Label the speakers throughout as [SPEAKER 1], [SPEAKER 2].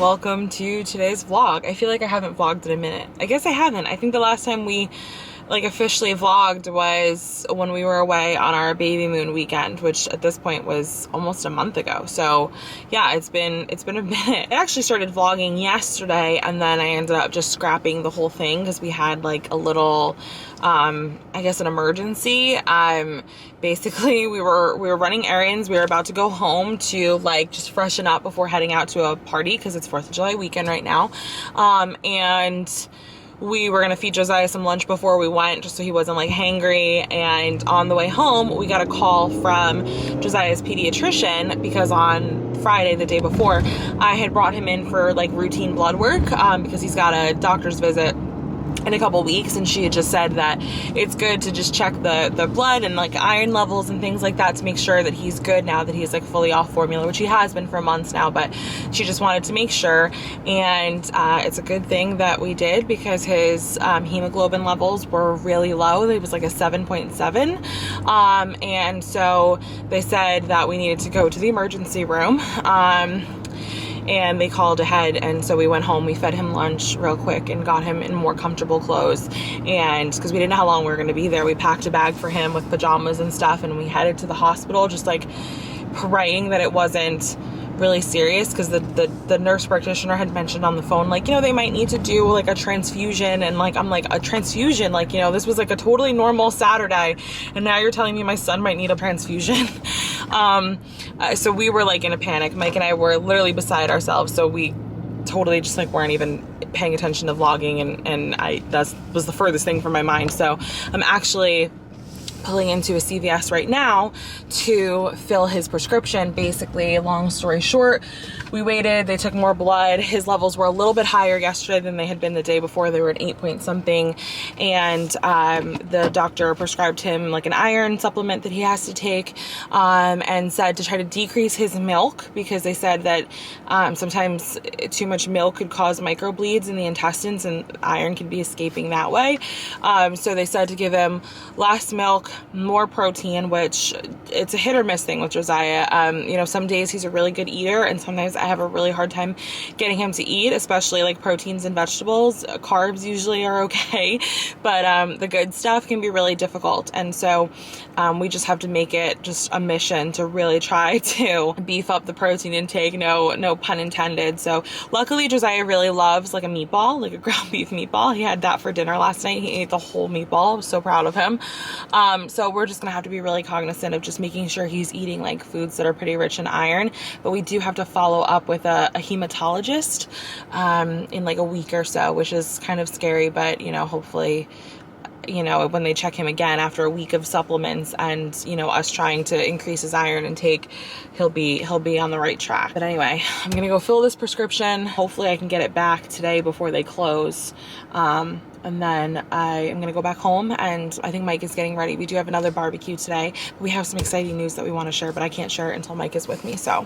[SPEAKER 1] welcome to today's vlog. I feel like I haven't vlogged in a minute. I guess I haven't. I think the last time we officially vlogged was when we were away on our baby moon weekend, which at this point was almost a month ago. So yeah, it's been a minute. I actually started vlogging yesterday, and then I ended up just scrapping the whole thing because we had like a little I guess an emergency. Basically we were running errands. We were about to go home to like just freshen up before heading out to a party because it's 4th of July weekend right now. And we were gonna feed Josiah some lunch before we went, just so he wasn't like hangry. And on the way home, we got a call from Josiah's pediatrician because on Friday, the day before, I had brought him in for like routine blood work because he's got a doctor's visit in a couple weeks, and she had just said that it's good to just check the blood and like iron levels and things like that to make sure that he's good now that he's like fully off formula, which he has been for months now, but she just wanted to make sure. And it's a good thing that we did because his hemoglobin levels were really low. It was like a 7.7, and so they said that we needed to go to the emergency room. And they called ahead, and so we went home. We fed him lunch real quick and got him in more comfortable clothes, and because we didn't know how long we were going to be there, we packed a bag for him with pajamas and stuff, and we headed to the hospital just like praying that it wasn't really serious, because the nurse practitioner had mentioned on the phone, like, you know, they might need to do like a transfusion, and like I'm like, a transfusion? Like, you know, this was like a totally normal Saturday, and now you're telling me my son might need a transfusion. So we were like in a panic. Mike and I were literally beside ourselves, so we totally just like weren't even paying attention to vlogging, and that was the furthest thing from my mind. So I'm actually pulling into a CVS right now to fill his prescription. Basically, long story short, we waited, they took more blood. His levels were a little bit higher yesterday than they had been the day before. They were at 8 point something, and the doctor prescribed him like an iron supplement that he has to take, and said to try to decrease his milk, because they said that sometimes too much milk could cause microbleeds in the intestines, and iron can be escaping that way. So they said to give him less milk, more protein, which it's a hit or miss thing with Josiah. You know, some days he's a really good eater, and sometimes I have a really hard time getting him to eat, especially like proteins and vegetables. Carbs usually are okay, but the good stuff can be really difficult. And so we just have to make it just a mission to really try to beef up the protein intake, no pun intended. So luckily Josiah really loves like a meatball, like a ground beef meatball. He had that for dinner last night. He ate the whole meatball. I was so proud of him. So we're just gonna have to be really cognizant of just making sure he's eating like foods that are pretty rich in iron. But we do have to follow up with a hematologist in like a week or so, which is kind of scary, but you know, hopefully, you know, when they check him again after a week of supplements and, you know, us trying to increase his iron intake, he'll be on the right track. But anyway, I'm gonna go fill this prescription. Hopefully I can get it back today before they close. And then I am gonna go back home, and I think Mike is getting ready. We do have another barbecue today. We have some exciting news that we want to share, but I can't share it until Mike is with me, so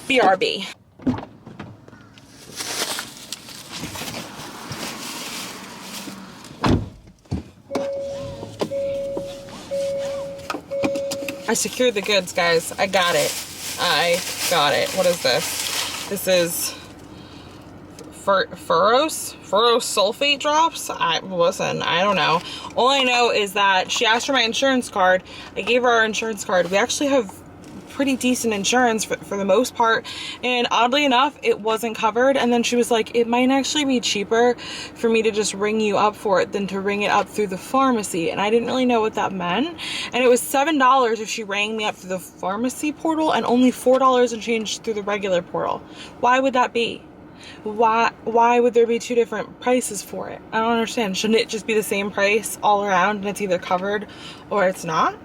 [SPEAKER 1] BRB. I secured the goods, guys. I got it. What is this? This is Ferrous sulfate drops. I don't know. All I know is that she asked for my insurance card. I gave her our insurance card. We actually have pretty decent insurance for the most part, and oddly enough it wasn't covered. And then she was like, it might actually be cheaper for me to just ring you up for it than to ring it up through the pharmacy. And I didn't really know what that meant, and it was $7 if she rang me up through the pharmacy portal and only $4 and change through the regular portal. Why would that be? Why would there be two different prices for it? I don't understand. Shouldn't it just be the same price all around, and it's either covered or it's not?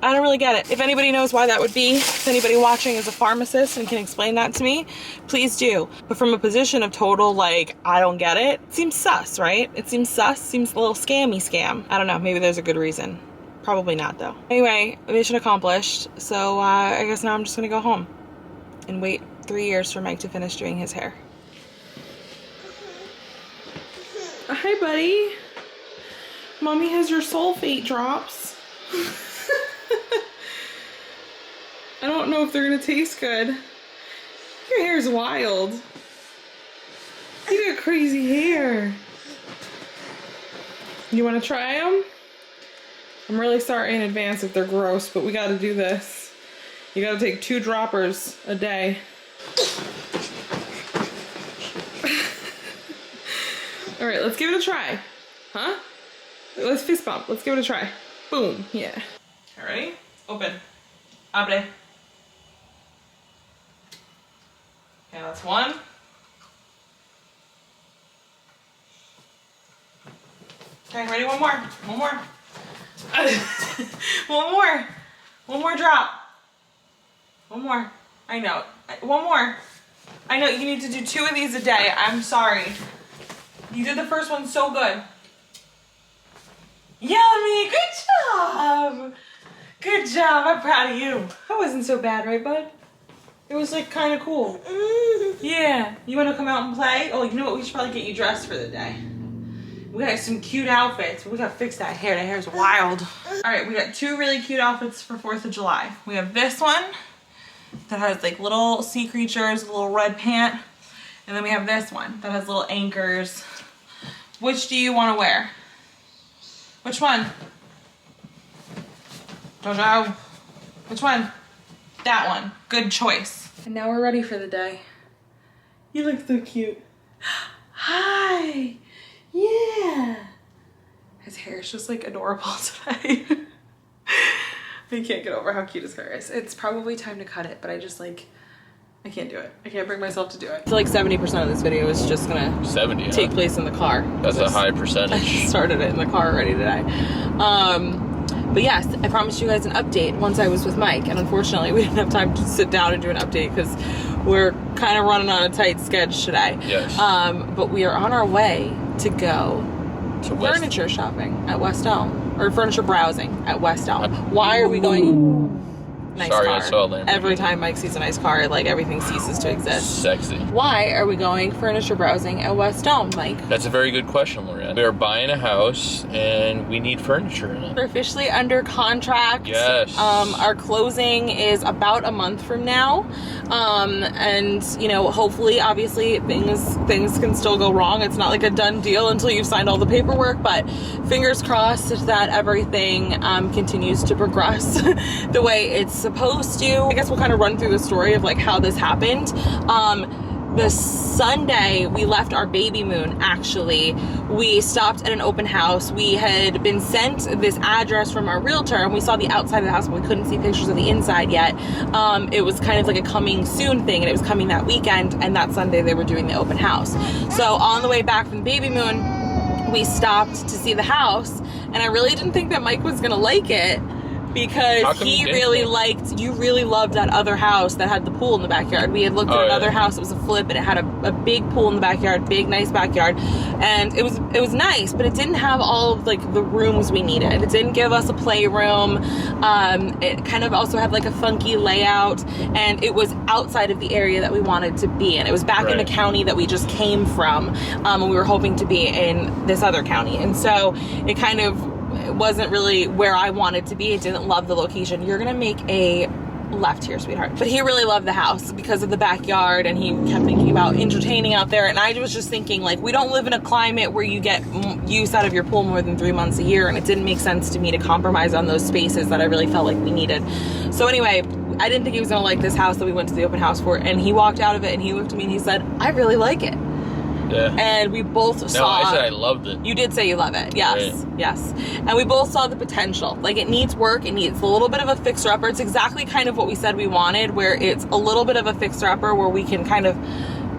[SPEAKER 1] I don't really get it. If anybody knows why that would be, if anybody watching is a pharmacist and can explain that to me, please do. But from a position of total, like, I don't get it, it seems sus, right? It seems sus, seems a little scam. I don't know, maybe there's a good reason. Probably not, though. Anyway, mission accomplished. So I guess now I'm just gonna go home and wait 3 years for Mike to finish doing his hair. Hi, buddy. Mommy has your sulfate drops. I don't know if they're gonna taste good. Your hair's wild. You got crazy hair. You want to try them? I'm really sorry in advance if they're gross, but we got to do this. You got to take 2 droppers a day. All right, let's give it a try. Huh? Let's fist bump. Let's give it a try. Boom. Yeah. All right. Open. Abre. Okay, that's 1. Okay, ready? One more. One more. One more. One more drop. One more. I know. One more. I know you need to do 2 of these a day. I'm sorry. You did the first one so good. Yummy. Good job. Good job. I'm proud of you. That wasn't so bad, right, bud? It was like kind of cool. Yeah. You want to come out and play? Oh, you know what? We should probably get you dressed for the day. We got some cute outfits. We got to fix that hair. That hair's wild. All right, we got 2 really cute outfits for 4th of July. We have this one that has like little sea creatures, a little red pant. And then we have this one that has little anchors. Which do you want to wear? Which one? Jojo. Which one? That one. Good choice. And now we're ready for the day. You look so cute. Hi. Yeah. His hair is just like adorable today. I can't get over how cute his hair is. It's probably time to cut it, but I just like, I can't do it. I can't bring myself to do it. I feel like 70% of this video is just gonna take place in the car.
[SPEAKER 2] That's a high percentage.
[SPEAKER 1] I started it in the car already today. But yes, I promised you guys an update once I was with Mike, and unfortunately we didn't have time to sit down and do an update because we're kind of running on a tight schedule today.
[SPEAKER 2] Yes.
[SPEAKER 1] But we are on our way to go to furniture shopping at West Elm, or furniture browsing at West Elm. Why are we going? Nice
[SPEAKER 2] Sorry,
[SPEAKER 1] car.
[SPEAKER 2] I saw that.
[SPEAKER 1] Every time Mike sees a nice car, like everything ceases to exist.
[SPEAKER 2] Sexy.
[SPEAKER 1] Why are we going furniture browsing at West Elm, Mike?
[SPEAKER 2] That's a very good question, Lorraine. We are buying a house and we need furniture in it.
[SPEAKER 1] We're officially under contract.
[SPEAKER 2] Yes.
[SPEAKER 1] Our closing is about a month from now. And you know, hopefully, obviously, things can still go wrong. It's not like a done deal until you've signed all the paperwork, but fingers crossed that everything continues to progress the way it's supposed to. I guess we'll kind of run through the story of like how this happened. The Sunday we left our baby moon, actually, we stopped at an open house. We had been sent this address from our realtor and we saw the outside of the house, but we couldn't see pictures of the inside yet. It was kind of like a coming soon thing, and it was coming that weekend, and that Sunday they were doing the open house. So on the way back from the baby moon, we stopped to see the house, and I really didn't think that Mike was gonna like it, because he really liked, you really loved that other house that had the pool in the backyard. We had looked at another house, it was a flip, and it had a big pool in the backyard, big, nice backyard. And it was nice, but it didn't have all of like the rooms we needed. It didn't give us a playroom. It kind of also had like a funky layout, and it was outside of the area that we wanted to be in. It was back in the county that we just came from, and we were hoping to be in this other county. And so it kind of, it wasn't really where I wanted to be. It didn't love the location. You're gonna make a left here, sweetheart. But he really loved the house because of the backyard, and he kept thinking about entertaining out there. And I was just thinking, like, we don't live in a climate where you get use out of your pool more than 3 months a year, and it didn't make sense to me to compromise on those spaces that I really felt like we needed. So anyway, I didn't think he was gonna like this house that we went to the open house for, and he walked out of it and he looked at me and he said, I really like it.
[SPEAKER 2] Yeah.
[SPEAKER 1] And we both saw.
[SPEAKER 2] No, I said I loved it.
[SPEAKER 1] You did say you love it. Yes. Right. Yes. And we both saw the potential. Like, it needs work. It needs a little bit of a fixer-upper. It's exactly kind of what we said we wanted, where it's a little bit of a fixer-upper where we can kind of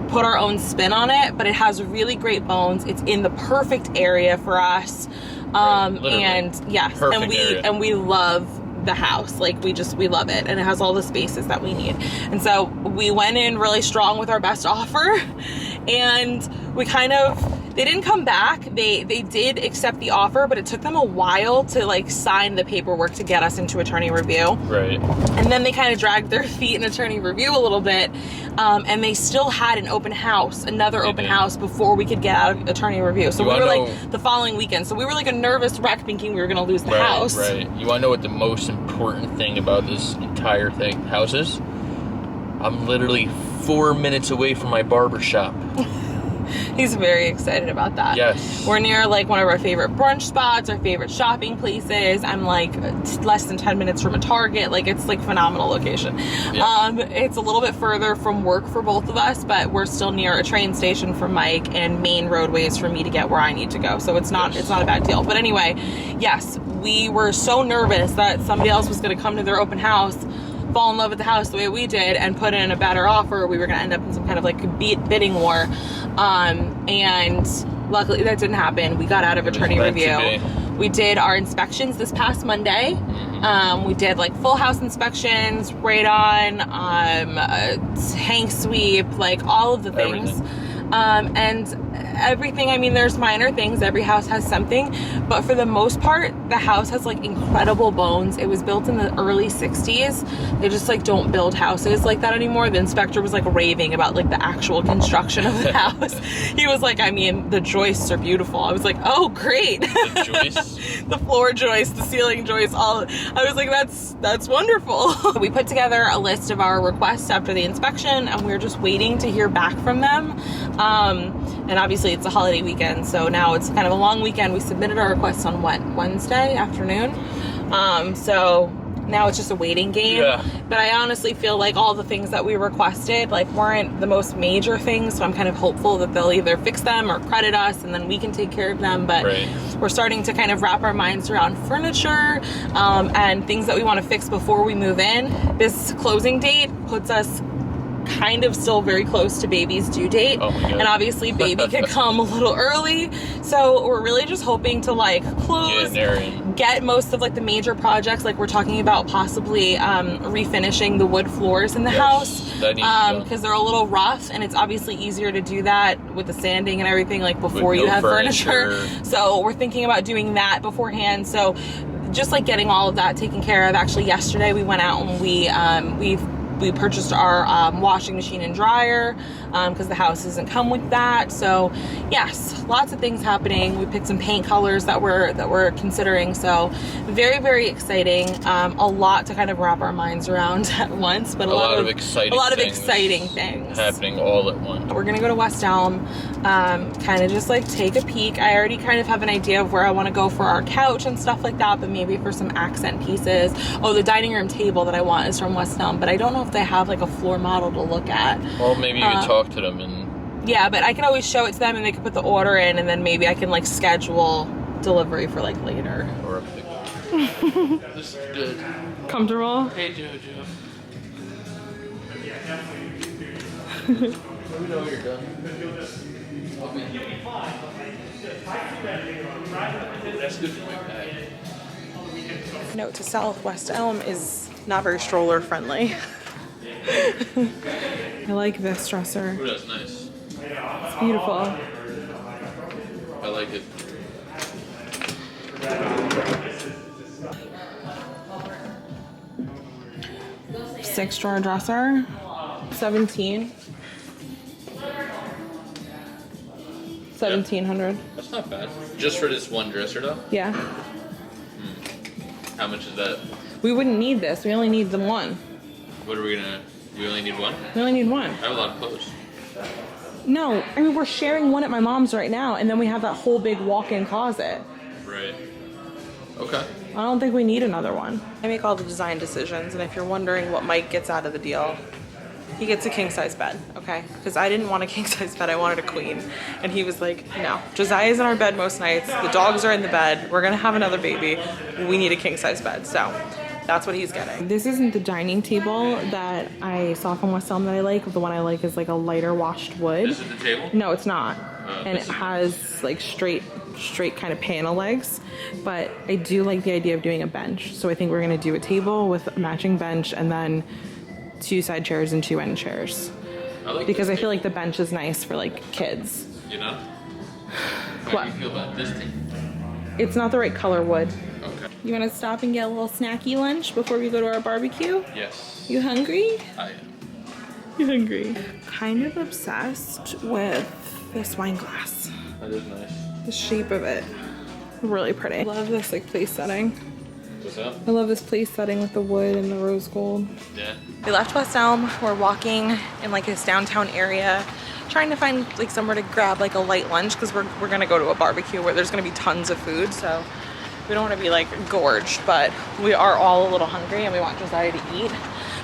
[SPEAKER 1] put our own spin on it, but it has really great bones. It's in the perfect area for us. And yes, and we love the house. Like, we love it, and it has all the spaces that we need. And so we went in really strong with our best offer, and we kind of, they didn't come back. They did accept the offer, but it took them a while to like sign the paperwork to get us into attorney review. Right. And then they kind of dragged their feet in attorney review a little bit, and they still had an open house, another open house before we could get out of attorney review. So we were like the following weekend. So we were like a nervous wreck thinking we were going to lose the house.
[SPEAKER 2] Right. You want to know what the most important thing about this entire house is? I'm literally 4 minutes away from my barber shop.
[SPEAKER 1] He's very excited about that.
[SPEAKER 2] Yes.
[SPEAKER 1] We're near like one of our favorite brunch spots, our favorite shopping places. I'm like less than 10 minutes from a Target. Like it's like phenomenal location.
[SPEAKER 2] Yeah.
[SPEAKER 1] It's a little bit further from work for both of us, but we're still near a train station for Mike and main roadways for me to get where I need to go. So it's not a bad deal. But anyway, yes, we were so nervous that somebody else was going to come to their open house, fall in love with the house the way we did, and put in a better offer. We were going to end up in some kind of like bidding war. And luckily that didn't happen. We got out of attorney review. We did our inspections this past Monday. We did like full house inspections, radon, tank sweep, like all of the things. And everything, I mean, there's minor things. Every house has something, but for the most part, the house has like incredible bones. It was built in the early 60s. They just like don't build houses like that anymore. The inspector was like raving about like the actual construction of the house. He was like, I mean, the joists are beautiful. I was like, oh, great.
[SPEAKER 2] The joists?
[SPEAKER 1] The floor joists, the ceiling joists, all. I was like, that's wonderful. We put together a list of our requests after the inspection, and we're just waiting to hear back from them. And obviously it's a holiday weekend, so now it's kind of a long weekend. We submitted our requests on Wednesday afternoon. So now it's just a waiting game.
[SPEAKER 2] Yeah.
[SPEAKER 1] But I honestly feel like all the things that we requested like weren't the most major things, so I'm kind of hopeful that they'll either fix them or credit us and then we can take care of them. But we're starting to kind of wrap our minds around furniture and things that we want to fix before we move in. This closing date puts us kind of still very close to baby's due date.
[SPEAKER 2] Oh my God.
[SPEAKER 1] And obviously baby could come a little early, so we're really just hoping to like close, get most of like the major projects. Like we're talking about possibly refinishing the wood floors in the house because they're a little rough, and it's obviously easier to do that with the sanding and everything like before you have furniture. So we're thinking about doing that beforehand. So just like getting all of that taken care of. Actually yesterday we went out and we purchased our washing machine and dryer because the house doesn't come with that. So yes, lots of things happening. We picked some paint colors that we're considering. So very, very exciting. A lot to kind of wrap our minds around at once, but a lot of exciting things
[SPEAKER 2] happening all at once.
[SPEAKER 1] We're gonna go to West Elm, kind of just like take a peek. I already kind of have an idea of where I want to go for our couch and stuff like that, but maybe for some accent pieces. Oh, the dining room table that I want is from West Elm, but I don't know if they have like a floor model to look at.
[SPEAKER 2] Well, maybe you can talk to them and...
[SPEAKER 1] Yeah, but I can always show it to them and they can put the order in, and then maybe I can like schedule delivery for like later.
[SPEAKER 2] Or a pickup. This is good.
[SPEAKER 1] Comfortable?
[SPEAKER 2] Hey, Jojo. Let me know when you're done. That's good for my bag.
[SPEAKER 1] Note to self, West Elm is not very stroller friendly. I like this dresser.
[SPEAKER 2] Ooh, that's nice.
[SPEAKER 1] It's beautiful.
[SPEAKER 2] I like it.
[SPEAKER 1] Six drawer dresser, 17. 1700.
[SPEAKER 2] That's not bad. Just for this one dresser though?
[SPEAKER 1] Yeah.
[SPEAKER 2] How much is that?
[SPEAKER 1] We wouldn't need this. We only need the one.
[SPEAKER 2] What are we gonna... We only need one?
[SPEAKER 1] We only need one.
[SPEAKER 2] I have a lot of clothes.
[SPEAKER 1] No, I mean we're sharing one at my mom's right now, and then we have that whole big walk-in closet.
[SPEAKER 2] Right. Okay.
[SPEAKER 1] I don't think we need another one. I make all the design decisions, and if you're wondering what Mike gets out of the deal, he gets a king-size bed, okay? Because I didn't want a king-size bed, I wanted a queen. And he was like, no, Josiah's in our bed most nights, the dogs are in the bed, we're gonna have another baby, we need a king-size bed, so that's what he's getting. This isn't the dining table that I saw from West Elm that I like. The one I like is like a lighter washed wood.
[SPEAKER 2] This is the table?
[SPEAKER 1] No, it's not. And it has like straight kind of panel legs, but I do like the idea of doing a bench. So I think we're gonna do a table with a matching bench and then 2 side chairs and 2 end chairs. Because I feel like the bench is nice for like kids.
[SPEAKER 2] You know?
[SPEAKER 1] What?
[SPEAKER 2] How do you feel about this table?
[SPEAKER 1] It's not the right color wood.
[SPEAKER 2] Okay.
[SPEAKER 1] You want to stop and get a little snacky lunch before we go to our barbecue?
[SPEAKER 2] Yes.
[SPEAKER 1] You hungry?
[SPEAKER 2] I am.
[SPEAKER 1] You hungry? Kind of obsessed with this wine glass.
[SPEAKER 2] That is nice.
[SPEAKER 1] The shape of it. Really pretty. I love this like place setting.
[SPEAKER 2] What's up?
[SPEAKER 1] I love this place setting with the wood and the rose gold.
[SPEAKER 2] Yeah.
[SPEAKER 1] We left West Elm. We're walking in like this downtown area. trying to find like somewhere to grab like a light lunch because we're gonna go to a barbecue where there's gonna be tons of food, so we don't want to be like gorged, but we are all a little hungry and we want Josiah to eat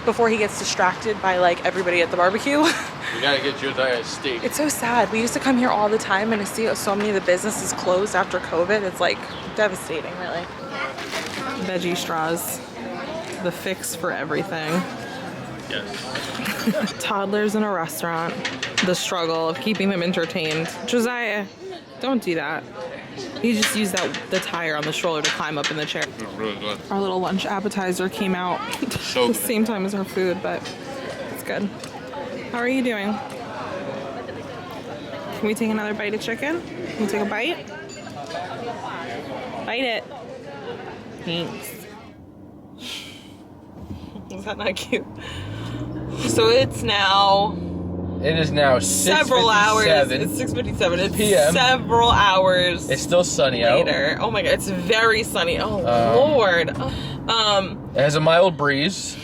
[SPEAKER 1] before he gets distracted by like everybody at the barbecue.
[SPEAKER 2] We gotta get Josiah a steak.
[SPEAKER 1] It's so sad. We used to come here all the time and to see so many of the businesses closed after COVID. It's like devastating, really. Veggie straws, the fix for everything.
[SPEAKER 2] Yes.
[SPEAKER 1] Toddlers in a restaurant, the struggle of keeping them entertained. Josiah, don't do that. You just use the tire on the stroller to climb up in the chair.
[SPEAKER 2] It's really good.
[SPEAKER 1] Our little lunch appetizer came out
[SPEAKER 2] So
[SPEAKER 1] the
[SPEAKER 2] good.
[SPEAKER 1] same time as our food, but it's good. How are you doing? Can we take another bite of chicken? Can we take a bite? Bite it. Thanks. Is that not cute? So it's now
[SPEAKER 2] It is now 6:57.
[SPEAKER 1] several hours. It's 6:57. It's
[SPEAKER 2] PM.
[SPEAKER 1] several hours
[SPEAKER 2] It's still sunny out.
[SPEAKER 1] later. Oh my god, it's very sunny. Oh Lord.
[SPEAKER 2] It has a mild breeze.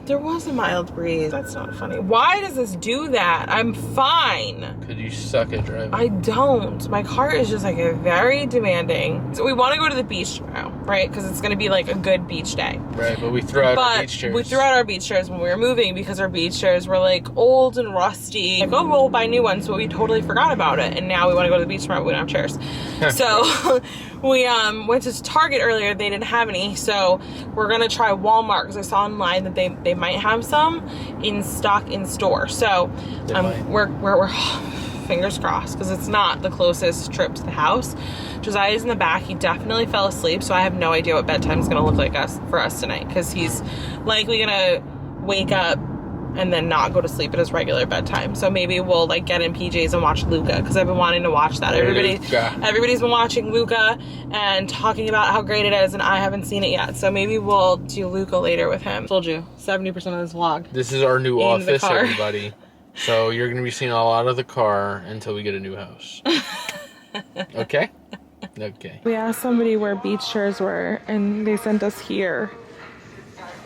[SPEAKER 1] There was a mild breeze. That's not funny. Why does this do that? I'm fine.
[SPEAKER 2] Could you suck at driving?
[SPEAKER 1] I don't. My car is just like a very demanding. So we want to go to the beach tomorrow, right? Because it's going to be like a good beach day.
[SPEAKER 2] Right, but we threw out our beach chairs.
[SPEAKER 1] We threw out our beach chairs when we were moving because our beach chairs were like old and rusty. Like, oh, we'll buy new ones, but we totally forgot about it. And now we want to go to the beach tomorrow, but we don't have chairs. So we went to Target earlier. They didn't have any. So we're going to try Walmart because I saw online that they might have some in stock in store. So we're fingers crossed because it's not the closest trip to the house. Josiah's in the back. He definitely fell asleep, so I have no idea what bedtime is going to look like for us tonight because he's likely going to wake up and then not go to sleep at his regular bedtime. So maybe we'll like get in PJs and watch Luca because I've been wanting to watch that. Everybody's been watching Luca and talking about how great it is, and I haven't seen it yet. So maybe we'll do Luca later with him. Told you, 70% of this vlog.
[SPEAKER 2] This is our new office, everybody. So you're going to be seeing all out of the car until we get a new house. Okay? Okay.
[SPEAKER 1] We asked somebody where beach chairs were, and they sent us here.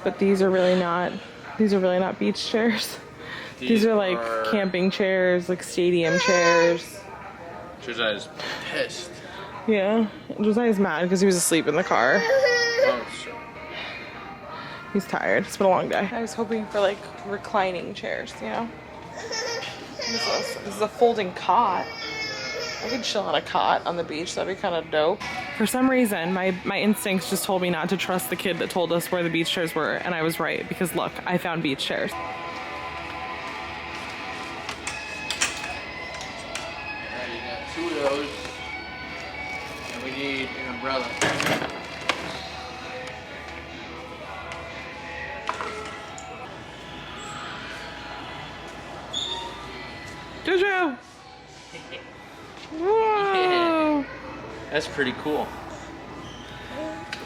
[SPEAKER 1] But these are really not beach chairs. These are like camping chairs, like stadium chairs.
[SPEAKER 2] Josiah's pissed.
[SPEAKER 1] Yeah. Josiah's mad because he was asleep in the car.
[SPEAKER 2] Oh, sure.
[SPEAKER 1] He's tired. It's been a long day. I was hoping for like reclining chairs, you know? This is a folding cot. I could chill on a cot on the beach. That'd be kind of dope. For some reason, my instincts just told me not to trust the kid that told us where the beach chairs were, and I was right because look, I found beach chairs.
[SPEAKER 2] Alright, you got 2 of those, and we need an umbrella.
[SPEAKER 1] Jojo! Whoa!
[SPEAKER 2] That's pretty cool.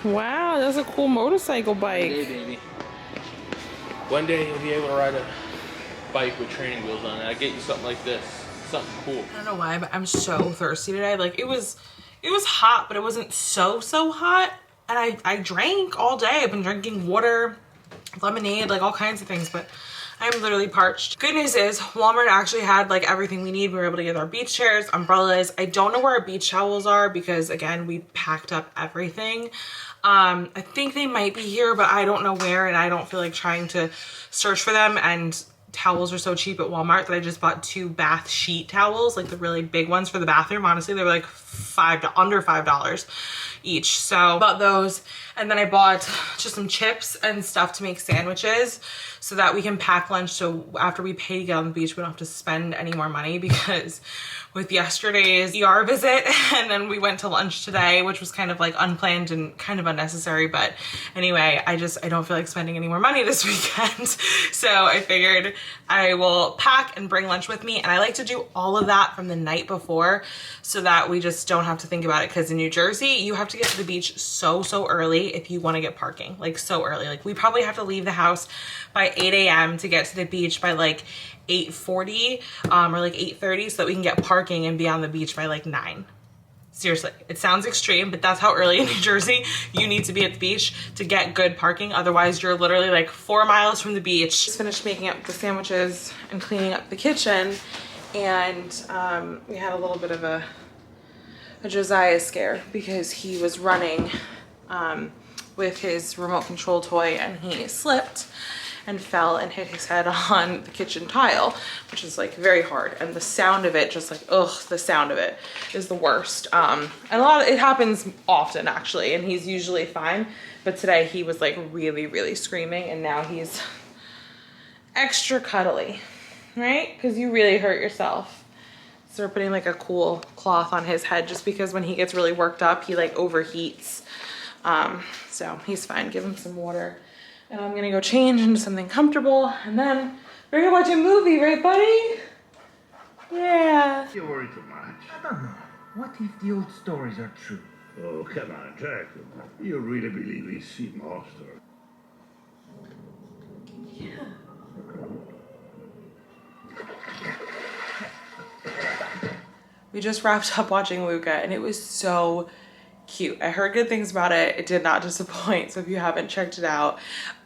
[SPEAKER 1] Wow, that's a cool motorcycle bike.
[SPEAKER 2] Hey, baby. One day you'll be able to ride a bike with training wheels on it. I'll get you something like this. Something cool.
[SPEAKER 1] I don't know why, but I'm so thirsty today. Like it was hot, but it wasn't so hot. And I drank all day. I've been drinking water, lemonade, like all kinds of things, but I'm literally parched. Good news is Walmart actually had like everything we need. We were able to get our beach chairs, umbrellas. I don't know where our beach towels are because again, we packed up everything. I think they might be here, but I don't know where, and I don't feel like trying to search for them. And towels are so cheap at Walmart that I just bought 2 bath sheet towels, like the really big ones for the bathroom. Honestly, they were like under $5 each. So I bought those, and then I bought just some chips and stuff to make sandwiches so that we can pack lunch. So after we pay to get on the beach, we don't have to spend any more money because with yesterday's ER visit and then we went to lunch today, which was kind of like unplanned and kind of unnecessary. But anyway, I don't feel like spending any more money this weekend. So I figured I will pack and bring lunch with me. And I like to do all of that from the night before so that we just don't have to think about it. Because in New Jersey, you have to get to the beach so early if you want to get parking, like so early. Like we probably have to leave the house by 8 a.m. to get to the beach by like 8:40 or like 8:30 so that we can get parking and be on the beach by like 9. Seriously, it sounds extreme, but that's how early in New Jersey you need to be at the beach to get good parking. Otherwise, you're literally like 4 miles from the beach. Just finished making up the sandwiches and cleaning up the kitchen. and we had a little bit of a Joziah scare because he was running with his remote control toy and he slipped and fell and hit his head on the kitchen tile, which is like very hard. And the sound of it, just like, ugh, the sound of it is the worst. And it happens often actually, and he's usually fine. But today he was like really, really screaming, and now he's extra cuddly, right? Because you really hurt yourself. So we're putting like a cool cloth on his head just because when he gets really worked up, he like overheats. So he's fine. Give him some water. And I'm gonna go change into something comfortable, and then we're gonna watch a movie, right, buddy? Yeah.
[SPEAKER 3] You worry too much.
[SPEAKER 4] I don't know. What if the old stories are true?
[SPEAKER 3] Oh, come on, Jack. You really believe he's sea monster?
[SPEAKER 1] Yeah. We just wrapped up watching Luca, and it was so cute. I heard good things about it. It did not disappoint. So if you haven't checked it out,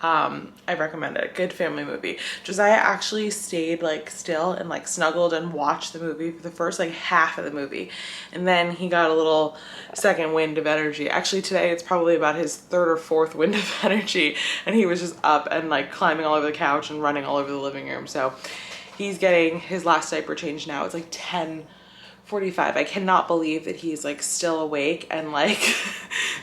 [SPEAKER 1] I recommend it. Good family movie. Josiah actually stayed like still and like snuggled and watched the movie for the first like half of the movie. And then he got a little second wind of energy. Actually today it's probably about his third or fourth wind of energy. And he was just up and like climbing all over the couch and running all over the living room. So he's getting his last diaper change now. It's like 10:45. I cannot believe that he's like still awake and like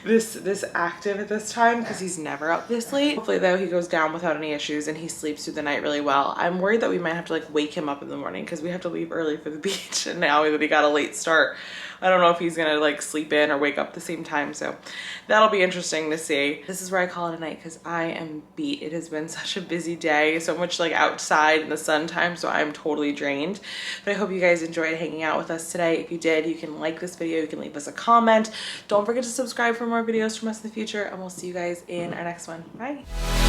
[SPEAKER 1] this active at this time because he's never up this late. Hopefully though he goes down without any issues and he sleeps through the night really well. I'm worried that we might have to like wake him up in the morning because we have to leave early for the beach, and now that he got a late start, I don't know if he's gonna like sleep in or wake up at the same time. So that'll be interesting to see. This is where I call it a night because I am beat. It has been such a busy day, so much like outside in the sun time, so I'm totally drained. But I hope you guys enjoyed hanging out with us today. If you did, you can like this video, you can leave us a comment. Don't forget to subscribe for more videos from us in the future, and we'll see you guys in our next one. Bye.